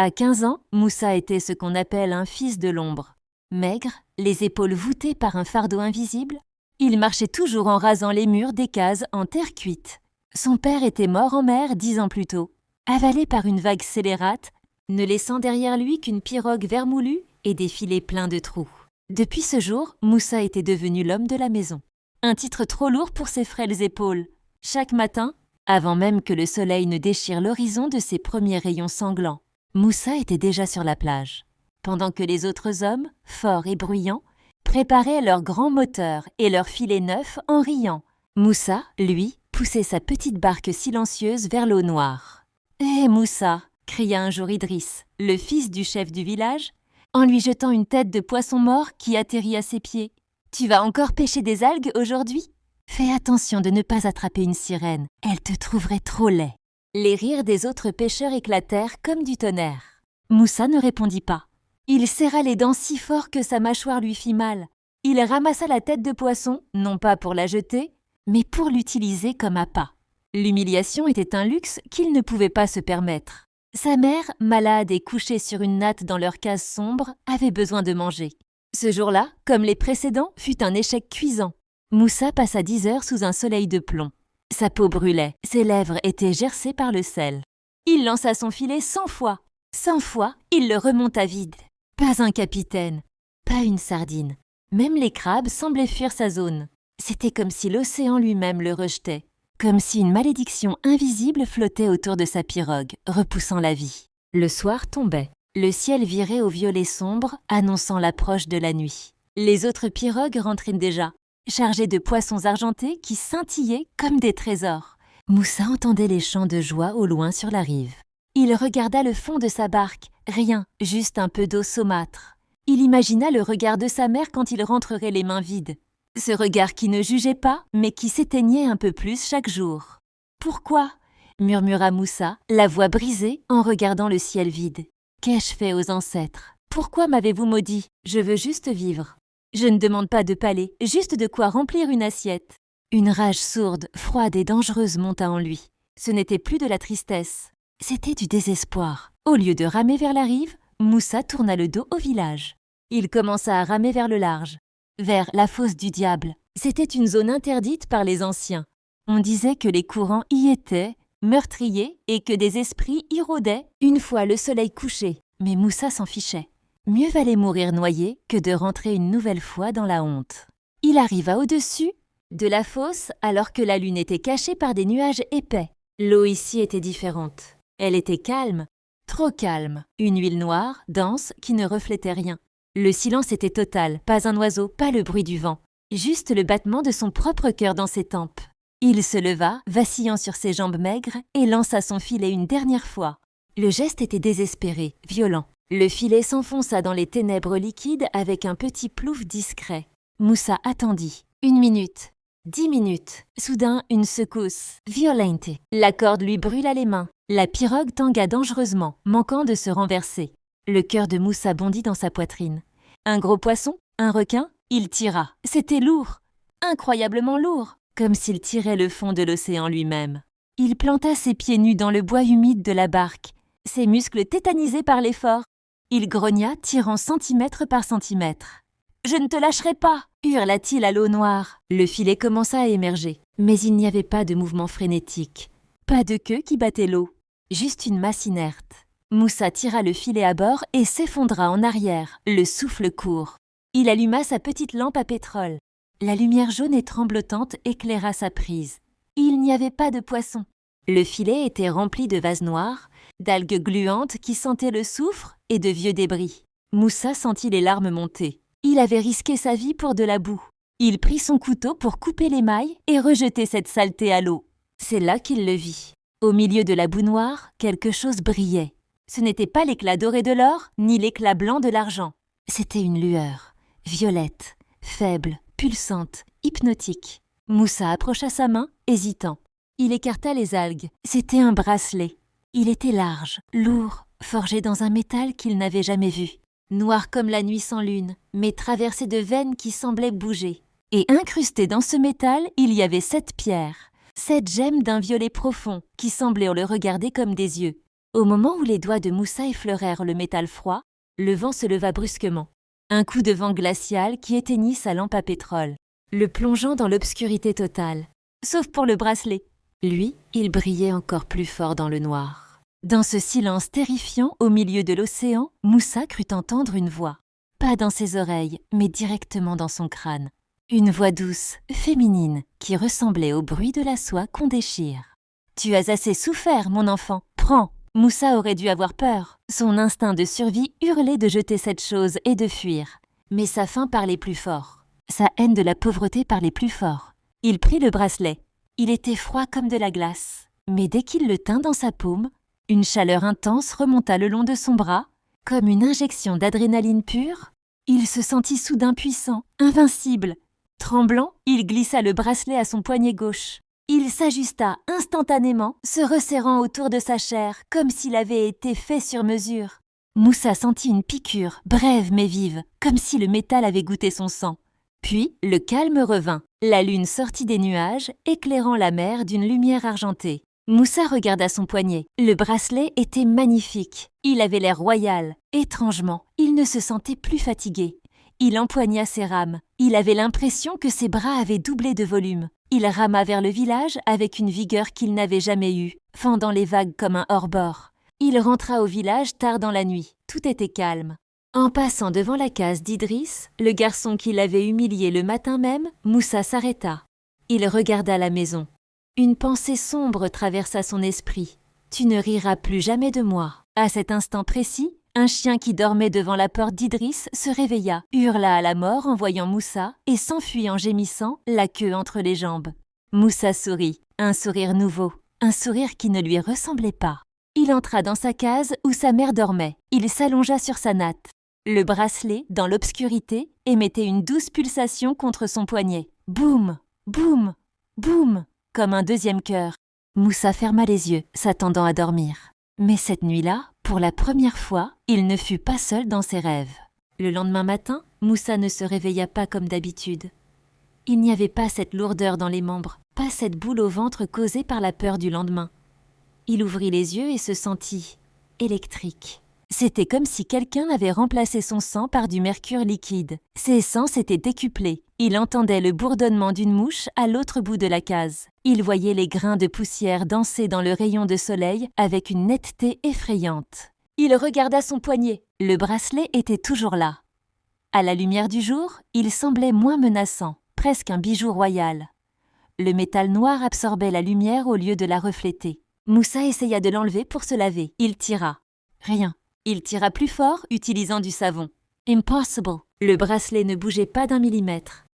À 15 ans, Moussa était ce qu'on appelle un fils de l'ombre. Maigre, les épaules voûtées par un fardeau invisible, il marchait toujours en rasant les murs des cases en terre cuite. Son père était mort en mer 10 ans plus tôt, avalé par une vague scélérate, ne laissant derrière lui qu'une pirogue vermoulue et des filets pleins de trous. Depuis ce jour, Moussa était devenu l'homme de la maison. Un titre trop lourd pour ses frêles épaules. Chaque matin, avant même que le soleil ne déchire l'horizon de ses premiers rayons sanglants, Moussa était déjà sur la plage, pendant que les autres hommes, forts et bruyants, préparaient leurs grands moteurs et leurs filets neufs en riant. Moussa, lui, poussait sa petite barque silencieuse vers l'eau noire. « Hé, Moussa !» cria un jour Idriss, le fils du chef du village, en lui jetant une tête de poisson mort qui atterrit à ses pieds. « Tu vas encore pêcher des algues aujourd'hui ? Fais attention de ne pas attraper une sirène, elle te trouverait trop laid. » Les rires des autres pêcheurs éclatèrent comme du tonnerre. Moussa ne répondit pas. Il serra les dents si fort que sa mâchoire lui fit mal. Il ramassa la tête de poisson, non pas pour la jeter, mais pour l'utiliser comme appât. L'humiliation était un luxe qu'il ne pouvait pas se permettre. Sa mère, malade et couchée sur une natte dans leur case sombre, avait besoin de manger. Ce jour-là, comme les précédents, fut un échec cuisant. Moussa passa 10 heures sous un soleil de plomb. Sa peau brûlait, ses lèvres étaient gercées par le sel. Il lança son filet 100 fois. 100 fois, il le remonta vide. Pas un capitaine, pas une sardine. Même les crabes semblaient fuir sa zone. C'était comme si l'océan lui-même le rejetait, comme si une malédiction invisible flottait autour de sa pirogue, repoussant la vie. Le soir tombait. Le ciel virait au violet sombre, annonçant l'approche de la nuit. Les autres pirogues rentraient déjà, chargées de poissons argentés qui scintillaient comme des trésors. Moussa entendait les chants de joie au loin sur la rive. Il regarda le fond de sa barque, rien, juste un peu d'eau saumâtre. Il imagina le regard de sa mère quand il rentrerait les mains vides. Ce regard qui ne jugeait pas, mais qui s'éteignait un peu plus chaque jour. « Pourquoi ?» murmura Moussa, la voix brisée en regardant le ciel vide. « Qu'ai-je fait aux ancêtres? Pourquoi m'avez-vous maudit? Je veux juste vivre. Je ne demande pas de palais, juste de quoi remplir une assiette. » Une rage sourde, froide et dangereuse monta en lui. Ce n'était plus de la tristesse, c'était du désespoir. Au lieu de ramer vers la rive, Moussa tourna le dos au village. Il commença à ramer vers le large, vers la fosse du diable. C'était une zone interdite par les anciens. On disait que les courants y étaient, meurtriers, et que des esprits y rôdaient une fois le soleil couché. Mais Moussa s'en fichait. Mieux valait mourir noyé que de rentrer une nouvelle fois dans la honte. Il arriva au-dessus de la fosse alors que la lune était cachée par des nuages épais. L'eau ici était différente. Elle était calme, trop calme. Une huile noire, dense, qui ne reflétait rien. Le silence était total, pas un oiseau, pas le bruit du vent. Juste le battement de son propre cœur dans ses tempes. Il se leva, vacillant sur ses jambes maigres, et lança son filet une dernière fois. Le geste était désespéré, violent. Le filet s'enfonça dans les ténèbres liquides avec un petit plouf discret. Moussa attendit. 1 minute. 10 minutes. Soudain, une secousse, violente. La corde lui brûla les mains. La pirogue tangua dangereusement, manquant de se renverser. Le cœur de Moussa bondit dans sa poitrine. Un gros poisson? Un requin? Il tira. C'était lourd. Incroyablement lourd. Comme s'il tirait le fond de l'océan lui-même. Il planta ses pieds nus dans le bois humide de la barque, ses muscles tétanisés par l'effort. Il grogna, tirant centimètre par centimètre. « Je ne te lâcherai pas !» hurla-t-il à l'eau noire. Le filet commença à émerger, mais il n'y avait pas de mouvement frénétique, pas de queue qui battait l'eau, juste une masse inerte. Moussa tira le filet à bord et s'effondra en arrière, le souffle court. Il alluma sa petite lampe à pétrole. La lumière jaune et tremblotante éclaira sa prise. Il n'y avait pas de poisson. Le filet était rempli de vases noirs, d'algues gluantes qui sentaient le soufre et de vieux débris. Moussa sentit les larmes monter. Il avait risqué sa vie pour de la boue. Il prit son couteau pour couper l'émail et rejeter cette saleté à l'eau. C'est là qu'il le vit. Au milieu de la boue noire, quelque chose brillait. Ce n'était pas l'éclat doré de l'or, ni l'éclat blanc de l'argent. C'était une lueur, violette, faible, pulsante, hypnotique. Moussa approcha sa main, hésitant. Il écarta les algues. C'était un bracelet. Il était large, lourd, forgé dans un métal qu'il n'avait jamais vu. Noir comme la nuit sans lune, mais traversé de veines qui semblaient bouger. Et incrusté dans ce métal, il y avait 7 pierres, 7 gemmes d'un violet profond qui semblaient le regarder comme des yeux. Au moment où les doigts de Moussa effleurèrent le métal froid, le vent se leva brusquement. Un coup de vent glacial qui éteignit sa lampe à pétrole, le plongeant dans l'obscurité totale. Sauf pour le bracelet. Lui, il brillait encore plus fort dans le noir. Dans ce silence terrifiant au milieu de l'océan, Moussa crut entendre une voix. Pas dans ses oreilles, mais directement dans son crâne. Une voix douce, féminine, qui ressemblait au bruit de la soie qu'on déchire. « Tu as assez souffert, mon enfant. Prends !» Moussa aurait dû avoir peur. Son instinct de survie hurlait de jeter cette chose et de fuir. Mais sa faim parlait plus fort. Sa haine de la pauvreté parlait plus fort. Il prit le bracelet. Il était froid comme de la glace. Mais dès qu'il le tint dans sa paume, une chaleur intense remonta le long de son bras, comme une injection d'adrénaline pure. Il se sentit soudain puissant, invincible. Tremblant, il glissa le bracelet à son poignet gauche. Il s'ajusta instantanément, se resserrant autour de sa chair, comme s'il avait été fait sur mesure. Moussa sentit une piqûre, brève mais vive, comme si le métal avait goûté son sang. Puis, le calme revint. La lune sortit des nuages, éclairant la mer d'une lumière argentée. Moussa regarda son poignet. Le bracelet était magnifique. Il avait l'air royal. Étrangement, il ne se sentait plus fatigué. Il empoigna ses rames. Il avait l'impression que ses bras avaient doublé de volume. Il rama vers le village avec une vigueur qu'il n'avait jamais eue, fendant les vagues comme un hors-bord. Il rentra au village tard dans la nuit. Tout était calme. En passant devant la case d'Idriss, le garçon qui l'avait humilié le matin même, Moussa s'arrêta. Il regarda la maison. Une pensée sombre traversa son esprit. « Tu ne riras plus jamais de moi ». À cet instant précis, un chien qui dormait devant la porte d'Idriss se réveilla, hurla à la mort en voyant Moussa et s'enfuit en gémissant, la queue entre les jambes. Moussa sourit, un sourire nouveau, un sourire qui ne lui ressemblait pas. Il entra dans sa case où sa mère dormait. Il s'allongea sur sa natte. Le bracelet, dans l'obscurité, émettait une douce pulsation contre son poignet. Boum, boum, boum, comme un deuxième cœur. Moussa ferma les yeux, s'attendant à dormir. Mais cette nuit-là, pour la première fois, il ne fut pas seul dans ses rêves. Le lendemain matin, Moussa ne se réveilla pas comme d'habitude. Il n'y avait pas cette lourdeur dans les membres, pas cette boule au ventre causée par la peur du lendemain. Il ouvrit les yeux et se sentit électrique. C'était comme si quelqu'un avait remplacé son sang par du mercure liquide. Ses sens étaient décuplés. Il entendait le bourdonnement d'une mouche à l'autre bout de la case. Il voyait les grains de poussière danser dans le rayon de soleil avec une netteté effrayante. Il regarda son poignet. Le bracelet était toujours là. À la lumière du jour, il semblait moins menaçant, presque un bijou royal. Le métal noir absorbait la lumière au lieu de la refléter. Moussa essaya de l'enlever pour se laver. Il tira. Rien. Il tira plus fort, utilisant du savon. Impossible. Le bracelet ne bougeait pas d'un millimètre.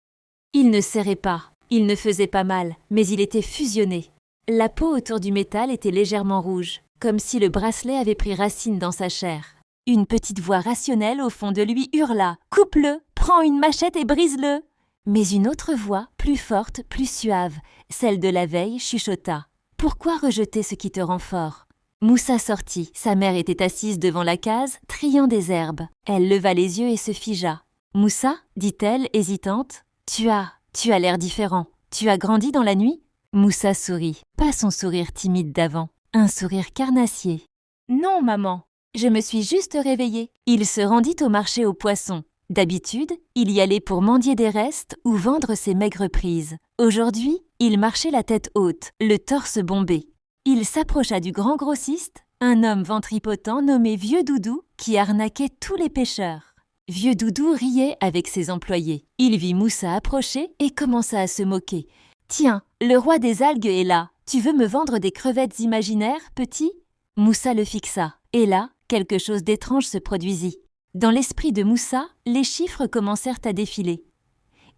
Il ne serrait pas, il ne faisait pas mal, mais il était fusionné. La peau autour du métal était légèrement rouge, comme si le bracelet avait pris racine dans sa chair. Une petite voix rationnelle au fond de lui hurla « Coupe-le, prends une machette et brise-le » Mais une autre voix, plus forte, plus suave, celle de la veille, chuchota « Pourquoi rejeter ce qui te rend fort ?» Moussa sortit. Sa mère était assise devant la case, triant des herbes. Elle leva les yeux et se figea. « Moussa » dit-elle, hésitante. « Tu as l'air différent. Tu as grandi dans la nuit ?» Moussa sourit. Pas son sourire timide d'avant. Un sourire carnassier. « Non, maman. Je me suis juste réveillée. » Il se rendit au marché aux poissons. D'habitude, il y allait pour mendier des restes ou vendre ses maigres prises. Aujourd'hui, il marchait la tête haute, le torse bombé. Il s'approcha du grand grossiste, un homme ventripotent nommé Vieux Doudou qui arnaquait tous les pêcheurs. Vieux Doudou riait avec ses employés. Il vit Moussa approcher et commença à se moquer. « Tiens, le roi des algues est là. Tu veux me vendre des crevettes imaginaires, petit ?» Moussa le fixa. Et là, quelque chose d'étrange se produisit. Dans l'esprit de Moussa, les chiffres commencèrent à défiler.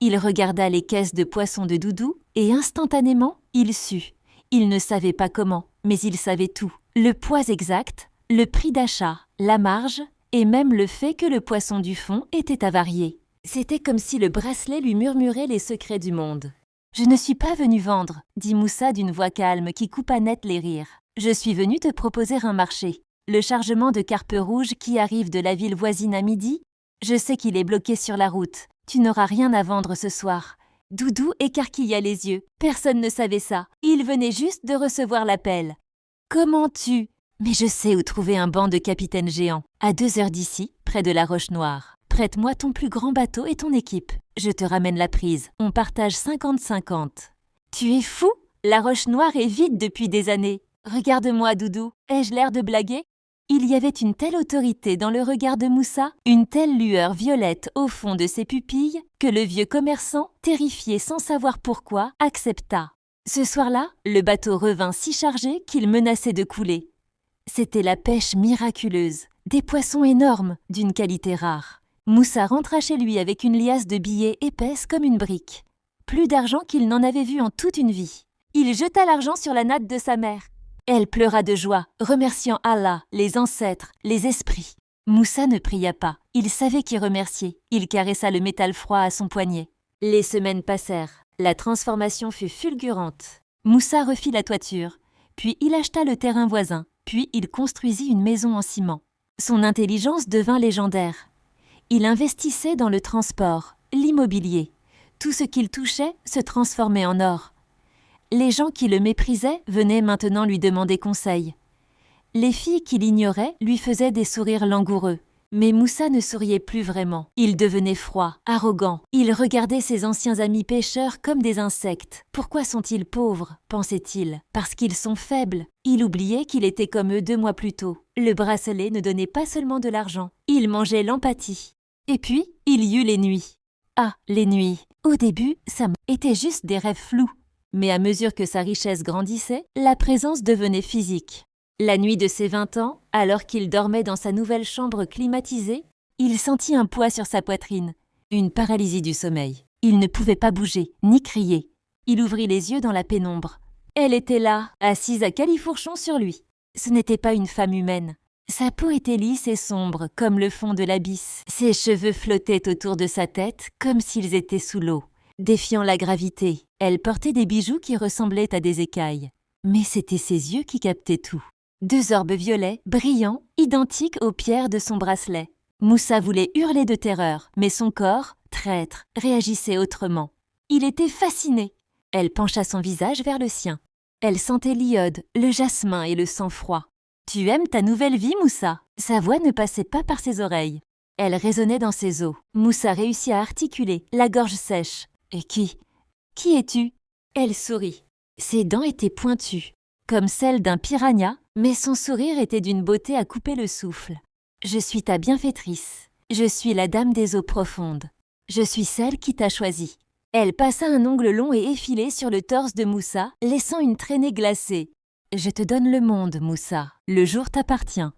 Il regarda les caisses de poissons de Doudou et instantanément, il sut. Il ne savait pas comment, mais il savait tout. Le poids exact, le prix d'achat, la marge et même le fait que le poisson du fond était avarié. C'était comme si le bracelet lui murmurait les secrets du monde. « Je ne suis pas venu vendre », dit Moussa d'une voix calme qui coupa net les rires. « Je suis venu te proposer un marché. Le chargement de carpes rouges qui arrive de la ville voisine à midi, je sais qu'il est bloqué sur la route. Tu n'auras rien à vendre ce soir. » Doudou écarquilla les yeux. Personne ne savait ça. Il venait juste de recevoir l'appel. « Comment tu Mais je sais où trouver un banc de capitaine géant, à 2 heures d'ici, près de la Roche Noire. Prête-moi ton plus grand bateau et ton équipe. Je te ramène la prise. On partage 50-50. Tu es fou? La Roche Noire est vide depuis des années. Regarde-moi, Doudou. Ai-je l'air de blaguer? Il y avait une telle autorité dans le regard de Moussa, une telle lueur violette au fond de ses pupilles, que le vieux commerçant, terrifié sans savoir pourquoi, accepta. Ce soir-là, le bateau revint si chargé qu'il menaçait de couler. C'était la pêche miraculeuse, des poissons énormes, d'une qualité rare. Moussa rentra chez lui avec une liasse de billets épaisse comme une brique. Plus d'argent qu'il n'en avait vu en toute une vie. Il jeta l'argent sur la natte de sa mère. Elle pleura de joie, remerciant Allah, les ancêtres, les esprits. Moussa ne pria pas, il savait qui remercier. Il caressa le métal froid à son poignet. Les semaines passèrent, la transformation fut fulgurante. Moussa refit la toiture, puis il acheta le terrain voisin, puis il construisit une maison en ciment. Son intelligence devint légendaire. Il investissait dans le transport, l'immobilier. Tout ce qu'il touchait se transformait en or. Les gens qui le méprisaient venaient maintenant lui demander conseil. Les filles qui l'ignoraient lui faisaient des sourires langoureux. Mais Moussa ne souriait plus vraiment. Il devenait froid, arrogant. Il regardait ses anciens amis pêcheurs comme des insectes. Pourquoi sont-ils pauvres, pensait-il? Parce qu'ils sont faibles. Il oubliait qu'il était comme eux 2 mois plus tôt. Le bracelet ne donnait pas seulement de l'argent. Il mangeait l'empathie. Et puis, il y eut les nuits. Ah, les nuits. Au début, ça était juste des rêves flous. Mais à mesure que sa richesse grandissait, la présence devenait physique. La nuit de ses 20 ans, alors qu'il dormait dans sa nouvelle chambre climatisée, il sentit un poids sur sa poitrine, une paralysie du sommeil. Il ne pouvait pas bouger, ni crier. Il ouvrit les yeux dans la pénombre. Elle était là, assise à califourchon sur lui. Ce n'était pas une femme humaine. Sa peau était lisse et sombre, comme le fond de l'abysse. Ses cheveux flottaient autour de sa tête, comme s'ils étaient sous l'eau. Défiant la gravité, elle portait des bijoux qui ressemblaient à des écailles. Mais c'étaient ses yeux qui captaient tout. 2 orbes violets, brillants, identiques aux pierres de son bracelet. Moussa voulait hurler de terreur, mais son corps, traître, réagissait autrement. Il était fasciné. Elle pencha son visage vers le sien. Elle sentait l'iode, le jasmin et le sang-froid. « Tu aimes ta nouvelle vie, Moussa ?» Sa voix ne passait pas par ses oreilles. Elle résonnait dans ses os. Moussa réussit à articuler, la gorge sèche. « Et qui es-tu » Elle sourit. Ses dents étaient pointues, comme celles d'un piranha, mais son sourire était d'une beauté à couper le souffle. « Je suis ta bienfaitrice. Je suis la dame des eaux profondes. Je suis celle qui t'a choisi. » Elle passa un ongle long et effilé sur le torse de Moussa, laissant une traînée glacée. « Je te donne le monde, Moussa. Le jour t'appartient. »«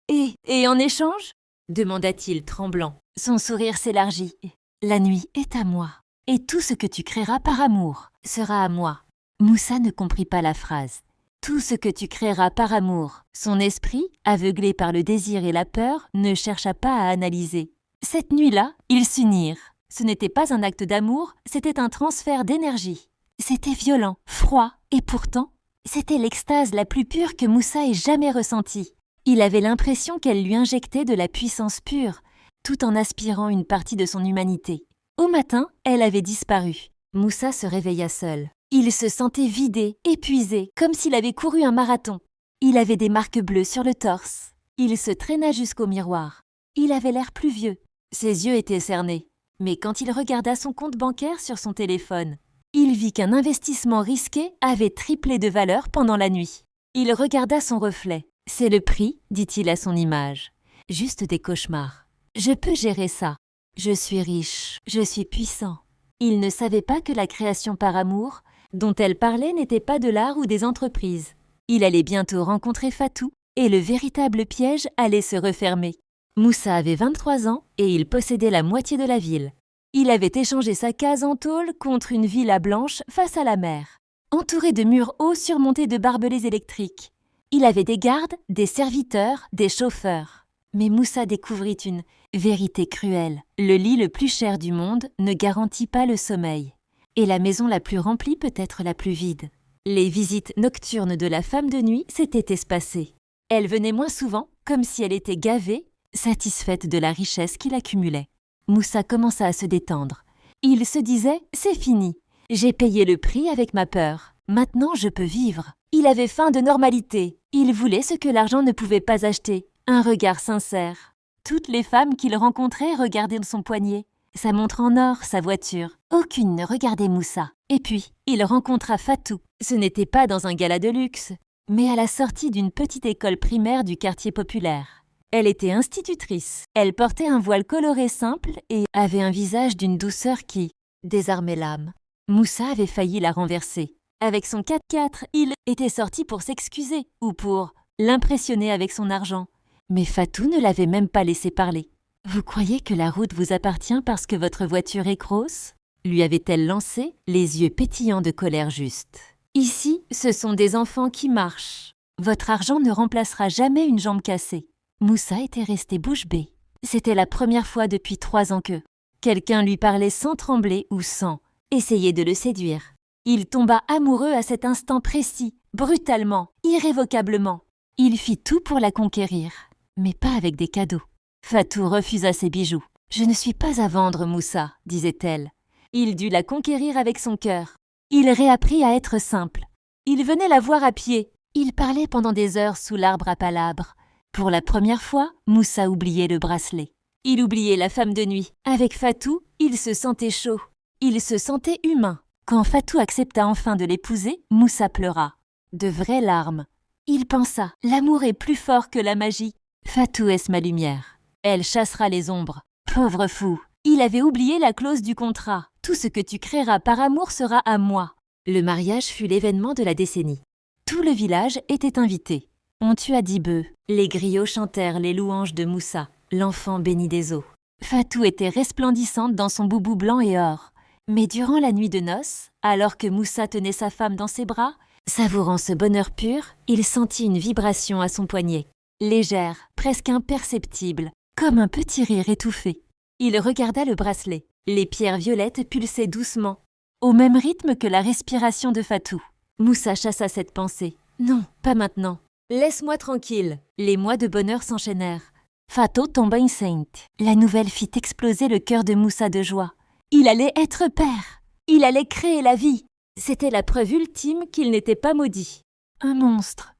Et en échange ?» demanda-t-il, tremblant. Son sourire s'élargit. « La nuit est à moi. Et tout ce que tu créeras par amour sera à moi. » Moussa ne comprit pas la phrase. Tout ce que tu créeras par amour. Son esprit, aveuglé par le désir et la peur, ne chercha pas à analyser. Cette nuit-là, ils s'unirent. Ce n'était pas un acte d'amour, c'était un transfert d'énergie. C'était violent, froid, et pourtant, c'était l'extase la plus pure que Moussa ait jamais ressentie. Il avait l'impression qu'elle lui injectait de la puissance pure, tout en aspirant une partie de son humanité. Au matin, elle avait disparu. Moussa se réveilla seul. Il se sentait vidé, épuisé, comme s'il avait couru un marathon. Il avait des marques bleues sur le torse. Il se traîna jusqu'au miroir. Il avait l'air plus vieux. Ses yeux étaient cernés. Mais quand il regarda son compte bancaire sur son téléphone, il vit qu'un investissement risqué avait triplé de valeur pendant la nuit. Il regarda son reflet. « C'est le prix, dit-il à son image. Juste des cauchemars. Je peux gérer ça. Je suis riche, je suis puissant. » Il ne savait pas que la création par amour, dont elle parlait, n'était pas de l'art ou des entreprises. Il allait bientôt rencontrer Fatou et le véritable piège allait se refermer. Moussa avait 23 ans et il possédait la moitié de la ville. Il avait échangé sa case en tôle contre une villa blanche face à la mer, entourée de murs hauts surmontés de barbelés électriques. Il avait des gardes, des serviteurs, des chauffeurs. Mais Moussa découvrit une vérité cruelle. Le lit le plus cher du monde ne garantit pas le sommeil. Et la maison la plus remplie peut être la plus vide. Les visites nocturnes de la femme de nuit s'étaient espacées. Elle venait moins souvent, comme si elle était gavée, satisfaite de la richesse qu'il accumulait. Moussa commença à se détendre. Il se disait « C'est fini. J'ai payé le prix avec ma peur. Maintenant, je peux vivre. Il avait faim de normalité. Il voulait ce que l'argent ne pouvait pas acheter. Un regard sincère. Toutes les femmes qu'il rencontrait regardaient son poignet. Sa montre en or, sa voiture. Aucune ne regardait Moussa. Et puis, il rencontra Fatou. Ce n'était pas dans un gala de luxe, mais à la sortie d'une petite école primaire du quartier populaire. Elle était institutrice. Elle portait un voile coloré simple et avait un visage d'une douceur qui désarmait l'âme. Moussa avait failli la renverser. Avec son 4x4, il était sorti pour s'excuser ou pour l'impressionner avec son argent. Mais Fatou ne l'avait même pas laissé parler. « Vous croyez que la route vous appartient parce que votre voiture est grosse ?» lui avait-elle lancé, les yeux pétillants de colère juste. « Ici, ce sont des enfants qui marchent. Votre argent ne remplacera jamais une jambe cassée. » Moussa était resté bouche bée. C'était la première fois depuis 3 ans que quelqu'un lui parlait sans trembler ou sans essayer de le séduire. Il tomba amoureux à cet instant précis, brutalement, irrévocablement. Il fit tout pour la conquérir, mais pas avec des cadeaux. Fatou refusa ses bijoux. « Je ne suis pas à vendre, Moussa, » disait-elle. Il dut la conquérir avec son cœur. Il réapprit à être simple. Il venait la voir à pied. Il parlait pendant des heures sous l'arbre à palabres. Pour la première fois, Moussa oubliait le bracelet. Il oubliait la femme de nuit. Avec Fatou, il se sentait chaud. Il se sentait humain. Quand Fatou accepta enfin de l'épouser, Moussa pleura. De vraies larmes. Il pensa, l'amour est plus fort que la magie. Fatou est ma lumière. Elle chassera les ombres. Pauvre fou. Il avait oublié la clause du contrat. Tout ce que tu créeras par amour sera à moi. Le mariage fut l'événement de la décennie. Tout le village était invité. On tua 10 bœufs. Les griots chantèrent les louanges de Moussa, l'enfant béni des eaux. Fatou était resplendissante dans son boubou blanc et or. Mais durant la nuit de noces, alors que Moussa tenait sa femme dans ses bras, savourant ce bonheur pur, il sentit une vibration à son poignet. Légère, presque imperceptible, comme un petit rire étouffé. Il regarda le bracelet. Les pierres violettes pulsaient doucement, au même rythme que la respiration de Fatou. Moussa chassa cette pensée. Non, pas maintenant. Laisse-moi tranquille. Les mois de bonheur s'enchaînèrent. Fatou tomba enceinte. La nouvelle fit exploser le cœur de Moussa de joie. Il allait être père. Il allait créer la vie. C'était la preuve ultime qu'il n'était pas maudit. Un monstre.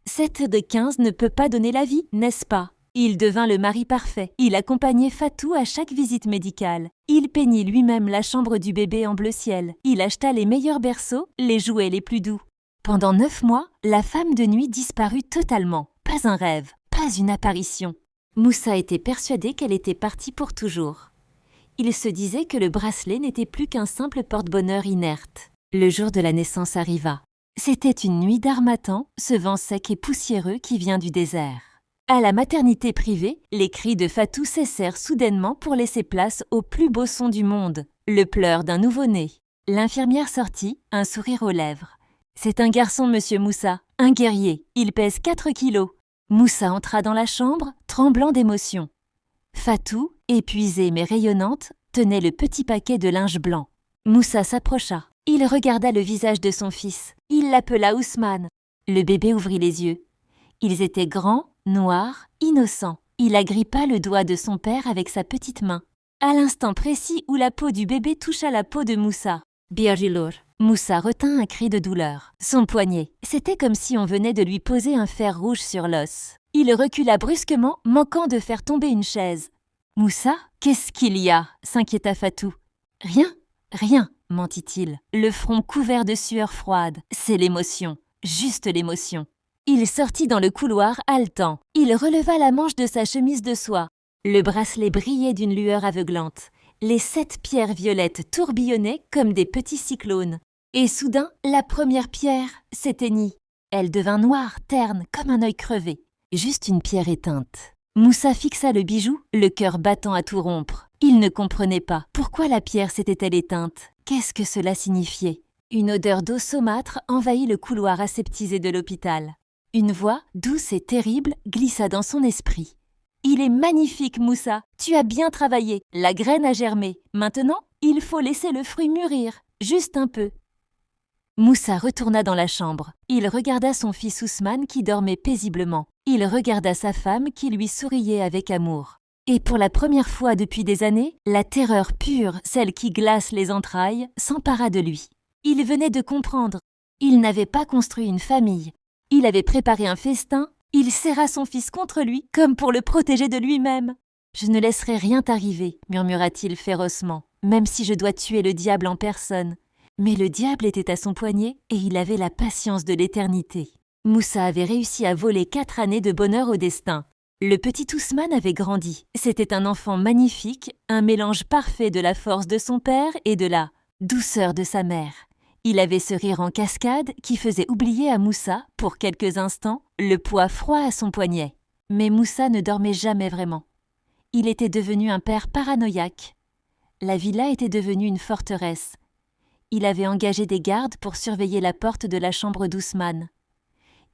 7 de 15 ne peut pas donner la vie, n'est-ce pas? Il devint le mari parfait. Il accompagnait Fatou à chaque visite médicale. Il peignit lui-même la chambre du bébé en bleu ciel. Il acheta les meilleurs berceaux, les jouets les plus doux. Pendant 9 mois, la femme de nuit disparut totalement. Pas un rêve, pas une apparition. Moussa était persuadé qu'elle était partie pour toujours. Il se disait que le bracelet n'était plus qu'un simple porte-bonheur inerte. Le jour de la naissance arriva. C'était une nuit d'harmattan, ce vent sec et poussiéreux qui vient du désert. À la maternité privée, les cris de Fatou cessèrent soudainement pour laisser place au plus beau son du monde, le pleur d'un nouveau-né. L'infirmière sortit, un sourire aux lèvres. « C'est un garçon, monsieur Moussa, un guerrier. Il pèse 4 kilos. » Moussa entra dans la chambre, tremblant d'émotion. Fatou, épuisée mais rayonnante, tenait le petit paquet de linge blanc. Moussa s'approcha. Il regarda le visage de son fils. Il l'appela Ousmane. Le bébé ouvrit les yeux. Ils étaient grands, noirs, innocents. Il agrippa le doigt de son père avec sa petite main. À l'instant précis où la peau du bébé toucha la peau de Moussa. Birgilor. Moussa retint un cri de douleur. Son poignet. C'était comme si on venait de lui poser un fer rouge sur l'os. Il recula brusquement, manquant de faire tomber une chaise. « Moussa, qu'est-ce qu'il y a » s'inquiéta Fatou. « Rien, rien » mentit-il, le front couvert de sueur froide. « C'est l'émotion, juste l'émotion. » Il sortit dans le couloir haletant. Il releva la manche de sa chemise de soie. Le bracelet brillait d'une lueur aveuglante. Les 7 pierres violettes tourbillonnaient comme des petits cyclones. Et soudain, la première pierre s'éteignit. Elle devint noire, terne, comme un œil crevé. Juste une pierre éteinte. Moussa fixa le bijou, le cœur battant à tout rompre. Il ne comprenait pas. Pourquoi la pierre s'était-elle éteinte? Qu'est-ce que cela signifiait? Une odeur d'eau saumâtre envahit le couloir aseptisé de l'hôpital. Une voix, douce et terrible, glissa dans son esprit. « Il est magnifique, Moussa. Tu as bien travaillé. La graine a germé. Maintenant, il faut laisser le fruit mûrir. Juste un peu. » Moussa retourna dans la chambre. Il regarda son fils Ousmane qui dormait paisiblement. Il regarda sa femme qui lui souriait avec amour. Et pour la première fois depuis des années, la terreur pure, celle qui glace les entrailles, s'empara de lui. Il venait de comprendre. Il n'avait pas construit une famille. Il avait préparé un festin. Il serra son fils contre lui, comme pour le protéger de lui-même. « Je ne laisserai rien t'arriver, murmura-t-il férocement, même si je dois tuer le diable en personne. » Mais le diable était à son poignet et il avait la patience de l'éternité. Moussa avait réussi à voler 4 années de bonheur au destin. Le petit Ousmane avait grandi. C'était un enfant magnifique, un mélange parfait de la force de son père et de la douceur de sa mère. Il avait ce rire en cascade qui faisait oublier à Moussa, pour quelques instants, le poids froid à son poignet. Mais Moussa ne dormait jamais vraiment. Il était devenu un père paranoïaque. La villa était devenue une forteresse. Il avait engagé des gardes pour surveiller la porte de la chambre d'Ousmane.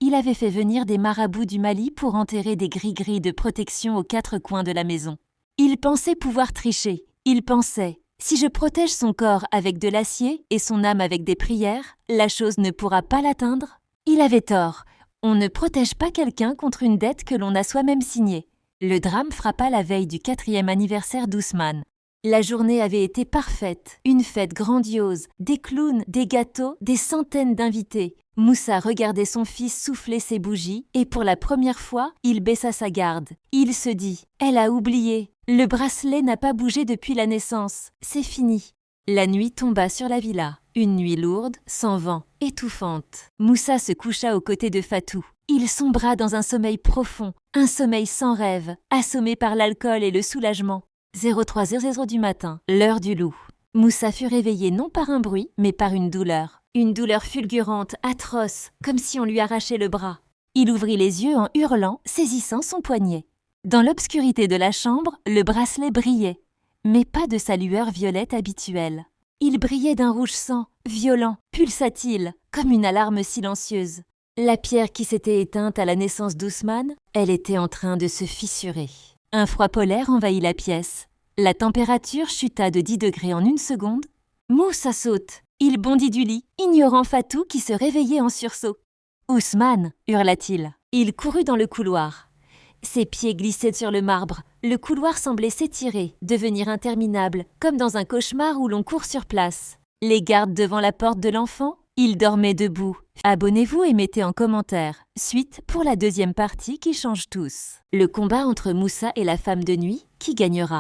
Il avait fait venir des marabouts du Mali pour enterrer des gris-gris de protection aux 4 coins de la maison. Il pensait pouvoir tricher. Il pensait, si je protège son corps avec de l'acier et son âme avec des prières, la chose ne pourra pas l'atteindre. Il avait tort. On ne protège pas quelqu'un contre une dette que l'on a soi-même signée. Le drame frappa la veille du 4e anniversaire d'Ousmane. La journée avait été parfaite, une fête grandiose, des clowns, des gâteaux, des centaines d'invités. Moussa regardait son fils souffler ses bougies et pour la première fois, il baissa sa garde. Il se dit « Elle a oublié, le bracelet n'a pas bougé depuis la naissance, c'est fini ». La nuit tomba sur la villa, une nuit lourde, sans vent, étouffante. Moussa se coucha aux côtés de Fatou. Il sombra dans un sommeil profond, un sommeil sans rêve, assommé par l'alcool et le soulagement. 03h00 du matin, l'heure du loup. Moussa fut réveillé non par un bruit, mais par une douleur. Une douleur fulgurante, atroce, comme si on lui arrachait le bras. Il ouvrit les yeux en hurlant, saisissant son poignet. Dans l'obscurité de la chambre, le bracelet brillait, mais pas de sa lueur violette habituelle. Il brillait d'un rouge sang, violent, pulsatile, comme une alarme silencieuse. La pierre qui s'était éteinte à la naissance d'Ousmane, elle était en train de se fissurer. Un froid polaire envahit la pièce. La température chuta de 10 degrés en une seconde. Moussa saute. Il bondit du lit, ignorant Fatou qui se réveillait en sursaut. « Ousmane !» hurla-t-il. Il courut dans le couloir. Ses pieds glissaient sur le marbre. Le couloir semblait s'étirer, devenir interminable, comme dans un cauchemar où l'on court sur place. Les gardes devant la porte de l'enfant, il dormait debout. Abonnez-vous et mettez en commentaire. Suite pour la 2e partie qui change tous. Le combat entre Moussa et la femme de nuit, qui gagnera?